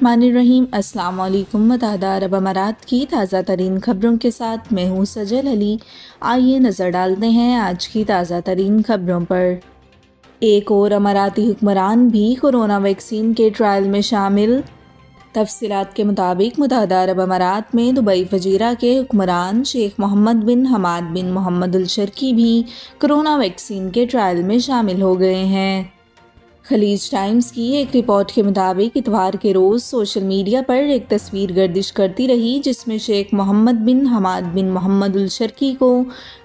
बिस्मिल्लाहिर्रहमानिर्रहीम। अस्सलाम वालेकुम। मुत्तहदा अरब अमारात की ताज़ा तरीन खबरों के साथ मैं हूँ सजल अली। आइए नज़र डालते हैं आज की ताज़ा तरीन खबरों पर। एक और अमाराती हुक्मरान भी कोरोना वैक्सीन के ट्रायल में शामिल। तफसीलात के मुताबिक मुत्तहदा अरब अमारात में दुबई फजीरा के हुक्मरान शेख मोहम्मद बिन हमाद बिन मोहम्मद अल शर्की भी कोरोना वैक्सीन के ट्रायल में शामिल हो गए हैं। खलीज टाइम्स की एक रिपोर्ट के मुताबिक इतवार के रोज़ सोशल मीडिया पर एक तस्वीर गर्दिश करती रही जिसमें शेख मोहम्मद बिन हमाद बिन मोहम्मद अल शर्की को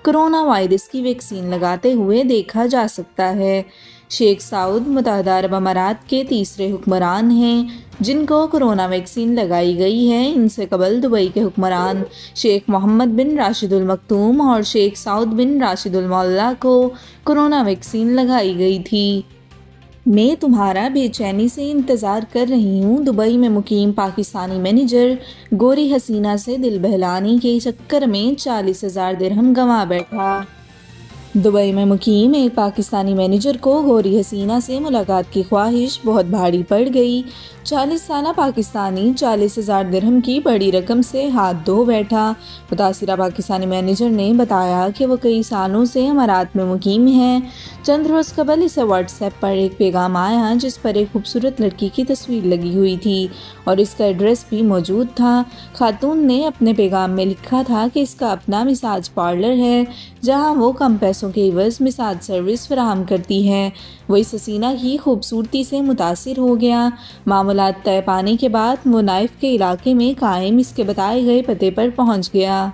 कोरोना वायरस की वैक्सीन लगाते हुए देखा जा सकता है। शेख साउद मुत्तहदा अरब अमारात के तीसरे हुक्मरान हैं जिनको कोरोना वैक्सीन लगाई गई है। इनसे कबल दुबई के हुक्मरान शेख मोहम्मद बिन राशिद अल मक्तूम और शेख साउद बिन राशिद अल मौला को कोरोना वैक्सीन लगाई गई थी। मैं तुम्हारा बेचैनी से इंतज़ार कर रही हूँ। दुबई में मुकीम पाकिस्तानी मैनेजर गोरी हसीना से दिल बहलाने के चक्कर में 40,000 दिरहम गंवा बैठा। दुबई में मुकीम एक पाकिस्तानी मैनेजर को गोरी हसीना से मुलाकात की ख्वाहिश बहुत भारी पड़ गई। 40 साला पाकिस्तानी 40,000 दिरहम की बड़ी रकम से हाथ धो बैठा। मुतासिरा पाकिस्तानी मैनेजर ने बताया कि वो कई सालों से अमारात में मुकीम हैं। चंद रोज़ कबल इसे व्हाट्सएप पर एक पैगाम आया जिस पर एक खूबसूरत लड़की की तस्वीर लगी हुई थी और इसका एड्रेस भी मौजूद था। खातून ने अपने पैगाम में लिखा था कि इसका अपना मसाज पार्लर है जहां वो कम पैसों के एवज मसाज सर्विस फराहम करती है। वो इस हसीना की खूबसूरती से मुतासिर हो गया। मामूलात तय पाने के बाद वो नाइफ के इलाके में कायम इसके बताए गए पते पर पहुंच गया।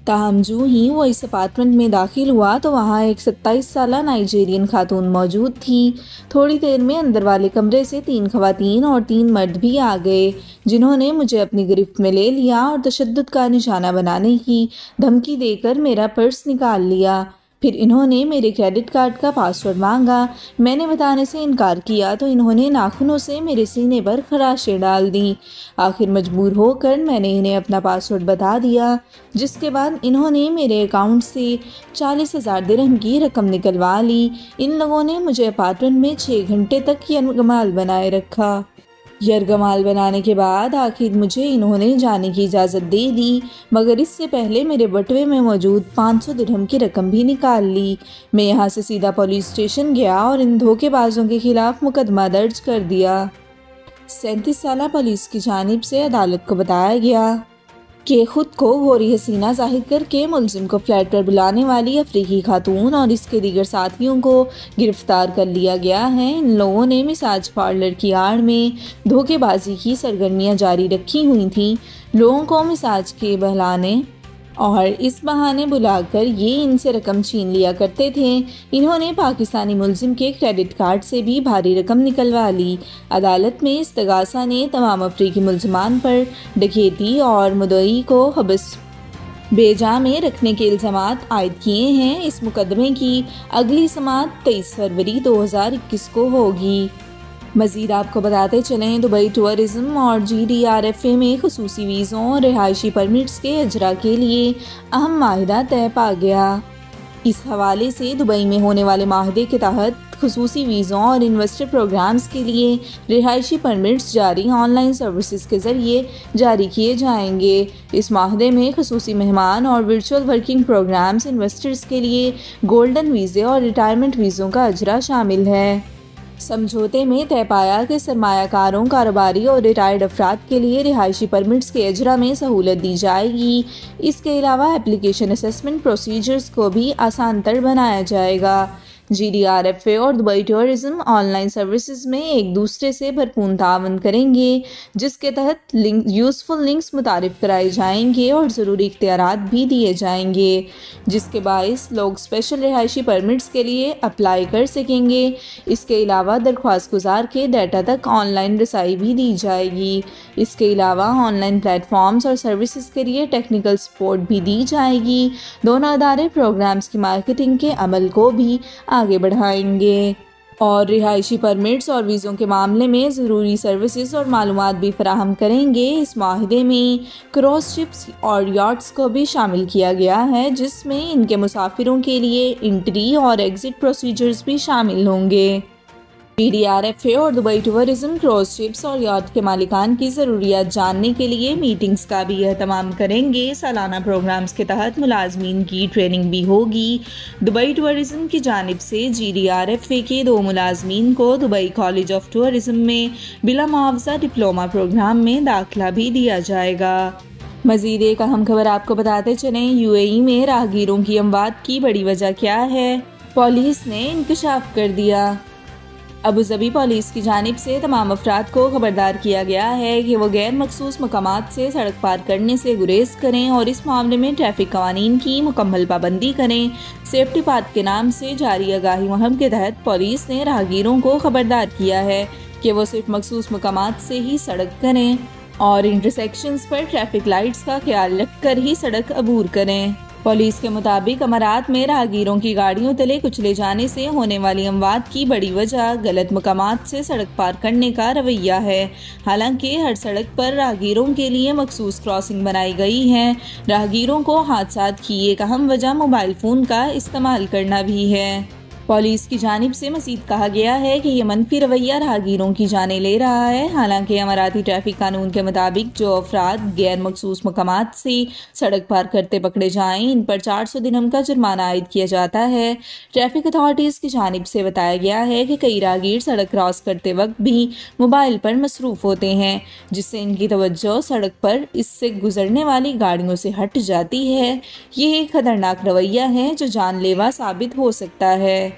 ताहम जो ही वो इस अपार्टमेंट में दाखिल हुआ तो वहाँ एक 27 साला नाइजीरियन खातून मौजूद थी। थोड़ी देर में अंदर वाले कमरे से 3 खवातीन और 3 मर्द भी आ गए जिन्होंने मुझे अपनी गिरफ्त में ले लिया और तशद्दुद का निशाना बनाने की धमकी देकर मेरा पर्स निकाल लिया। फिर इन्होंने मेरे क्रेडिट कार्ड का पासवर्ड मांगा। मैंने बताने से इनकार किया तो इन्होंने नाखूनों से मेरे सीने पर खराशें डाल दी। आखिर मजबूर होकर मैंने इन्हें अपना पासवर्ड बता दिया जिसके बाद इन्होंने मेरे अकाउंट से 40,000 दिरहम की रकम निकलवा ली। इन लोगों ने मुझे अपार्टमेंट में 6 घंटे तक यरगमाल बनाए रखा। यरगमाल बनाने के बाद आखिर मुझे इन्होंने जाने की इजाज़त दे दी मगर इससे पहले मेरे बटुए में मौजूद 500 दिरहम की रकम भी निकाल ली। मैं यहाँ से सीधा पुलिस स्टेशन गया और इन धोखेबाजों के खिलाफ मुकदमा दर्ज कर दिया। 37 साला पुलिस की जानिब से अदालत को बताया गया कि खुद को गोरी हसीना जाहिर करके मुलजिम को फ्लैट पर बुलाने वाली अफ्रीकी खातून और इसके दीगर साथियों को गिरफ्तार कर लिया गया है। इन लोगों ने मसाज पार्लर की आड़ में धोखेबाजी की सरगर्मियां जारी रखी हुई थीं। लोगों को मसाज के बहलाने और इस बहाने बुलाकर ये इनसे रकम छीन लिया करते थे। इन्होंने पाकिस्तानी मुलजिम के क्रेडिट कार्ड से भी भारी रकम निकलवा ली। अदालत में इस्तगासा ने तमाम अफ्रीकी मुलजमान पर डकैती और मुद्दई को हबस बेजा में रखने के इल्ज़ामात आयद किए हैं। इस मुकदमे की अगली समाअत 23 फरवरी 2021 को होगी। मज़ीद आपको बताते चलें, दुबई टूरिज़्म और GDRFA में ख़ुसूसी वीज़ों और रिहायशी परमिट्स के अजरा के लिए अहम माहिदा तय पा गया। इस हवाले से दुबई में होने वाले माहदे के तहत ख़ुसूसी वीज़ों और इन्वेस्टर प्रोग्राम्स के लिए रिहायशी परमिट्स जारी ऑनलाइन सर्विसेज के ज़रिए जारी किए जाएंगे। इस माहदे में ख़ुसूसी मेहमान और वर्चुअल वर्किंग प्रोग्राम्स इन्वेस्टर्स के लिए गोल्डन वीज़े और रिटायरमेंट वीज़ों का अजरा शामिल है। समझौते में तय पाया कि सरमायाकारों, कारोबारी और रिटायर्ड अफराद के लिए रिहायशी परमिट्स के अजरा में सहूलत दी जाएगी। इसके अलावा एप्लीकेशन असेसमेंट प्रोसीजर्स को भी आसान तर बनाया जाएगा। GDRFA और दुबई टूरिज़्म ऑनलाइन सर्विसेज में एक दूसरे से भरपूर तावन करेंगे जिसके तहत यूज़फुल लिंक्स मुतारिफ कराए जाएंगे और ज़रूरी इख्तियारात भी दिए जाएंगे जिसके बाइस लोग स्पेशल रिहायशी परमिट्स के लिए अप्लाई कर सकेंगे। इसके अलावा दरख्वास्त गुजार के डाटा तक ऑनलाइन रसाई भी दी जाएगी। इसके अलावा ऑनलाइन प्लेटफॉर्म्स और सर्विसेज के लिए टेक्निकल सपोर्ट भी दी जाएगी। दोनों अदारे प्रोग्राम्स की मार्केटिंग के अमल को भी आगे बढ़ाएंगे और रिहायशी परमिट्स और वीज़ों के मामले में ज़रूरी सर्विसेज और मालूमात भी फराहम करेंगे। इस माहिदे में क्रूज़ शिप्स और याट्स को भी शामिल किया गया है जिसमें इनके मुसाफिरों के लिए एंट्री और एग्ज़िट प्रोसीजर्स भी शामिल होंगे। GDRFA اور دبئی ٹورزم کروز شپس اور یاٹ کے مالکان کی ضروریات جاننے کے لیے میٹنگز کا بھی اہتمام کریں گے۔ سالانہ پروگرامز کے تحت ملازمین کی ٹریننگ بھی ہوگی۔ دبئی ٹورزم کی جانب سے GDRFA کے 2 ملازمین کو دبئی کالج آف ٹورزم میں بلا معاوضہ ڈپلومہ پروگرام میں داخلہ بھی دیا جائے گا۔ مزید ایک اہم خبر آپ کو بتاتے چلیں، UAE میں راہگیروں کی اموات کی بڑی وجہ کیا ہے؟ پولیس نے انکشاف کر دیا۔ ابوظبی پولیس کی جانب سے تمام افراد کو خبردار کیا گیا ہے کہ وہ غیر مخصوص مقامات سے سڑک پار کرنے سے گریز کریں اور اس معاملے میں ٹریفک قوانین کی مکمل پابندی کریں۔ سیفٹی پاتھ کے نام سے جاری آگاہی مہم کے تحت پولیس نے راہگیروں کو خبردار کیا ہے کہ وہ صرف مخصوص مقامات سے ہی سڑک کریں اور انٹرسیکشنز پر ٹریفک لائٹس کا خیال رکھ کر ہی سڑک عبور کریں۔ پولیس کے مطابق امارات میں راہگیروں کی گاڑیوں تلے کچلے جانے سے ہونے والی اموات کی بڑی وجہ غلط مقامات سے سڑک پار کرنے کا رویہ ہے۔ حالانکہ ہر سڑک پر راہگیروں کے لیے مخصوص کراسنگ بنائی گئی ہے، راہگیروں کو حادثات کی ایک اہم وجہ موبائل فون کا استعمال کرنا بھی ہے۔ پولیس کی جانب سے مزید کہا گیا ہے کہ یہ منفی رویہ راہگیروں کی جانیں لے رہا ہے۔ حالانکہ اماراتی ٹریفک قانون کے مطابق جو افراد غیر مخصوص مقامات سے سڑک پار کرتے پکڑے جائیں ان پر 400 درہم کا جرمانہ عائد کیا جاتا ہے۔ ٹریفک اتھارٹیز کی جانب سے بتایا گیا ہے کہ کئی راہگیر سڑک کراس کرتے وقت بھی موبائل پر مصروف ہوتے ہیں، جس سے ان کی توجہ سڑک پر اس سے گزرنے والی گاڑیوں سے ہٹ جاتی ہے۔ یہ ایک خطرناک رویہ ہے جو جان لیوا ثابت ہو سکتا ہے۔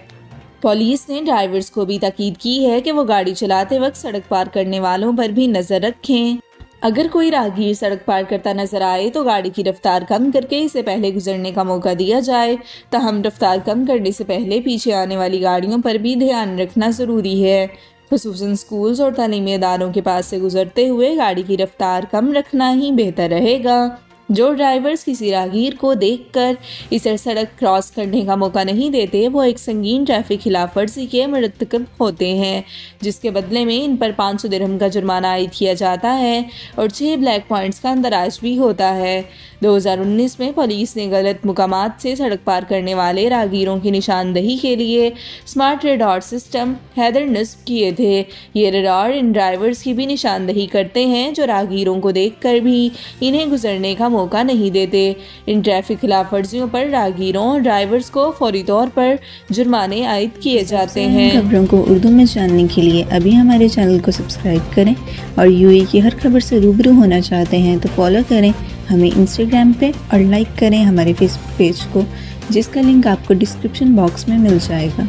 پولیس نے ڈرائیورز کو بھی تاکید کی ہے کہ وہ گاڑی چلاتے وقت سڑک پار کرنے والوں پر بھی نظر رکھیں۔ اگر کوئی راہگیر سڑک پار کرتا نظر آئے تو گاڑی کی رفتار کم کر کے اسے پہلے گزرنے کا موقع دیا جائے۔ تاہم رفتار کم کرنے سے پہلے پیچھے آنے والی گاڑیوں پر بھی دھیان رکھنا ضروری ہے۔ خصوصاً سکولز اور تعلیمی اداروں کے پاس سے گزرتے ہوئے گاڑی کی رفتار کم رکھنا ہی بہتر رہے گا۔ جو ڈرائیورز کسی راہگیر کو دیکھ کر اسے سڑک کراس کرنے کا موقع نہیں دیتے وہ ایک سنگین ٹریفک خلاف ورزی کے مرتکب ہوتے ہیں، جس کے بدلے میں ان پر 500 درہم کا جرمانہ عائد کیا جاتا ہے اور 6 بلیک پوائنٹس کا اندراج بھی ہوتا ہے۔ 2019 میں پولیس نے غلط مقامات سے سڑک پار کرنے والے راہگیروں کی نشاندہی کے لیے سمارٹ ریڈار سسٹم حیدر نصب کیے تھے۔ یہ ریڈار ان ڈرائیورز کی بھی نشاندہی کرتے ہیں جو راہگیروں کو دیکھ کر بھی انہیں گزرنے کا موقع نہیں دیتے۔ ان ٹریفک خلاف ورزیوں پر راہگیروں اور ڈرائیورز کو فوری طور پر جرمانے عائد کیے جاتے ہیں۔ خبروں کو اردو میں جاننے کے لیے ابھی ہمارے چینل کو سبسکرائب کریں اور UAE کی ہر خبر سے روبرو ہونا چاہتے ہیں تو فالو کریں ہمیں انسٹاگرام پہ اور لائک کریں ہمارے فیس بک پیج کو، جس کا لنک آپ کو ڈسکرپشن باکس میں مل جائے گا۔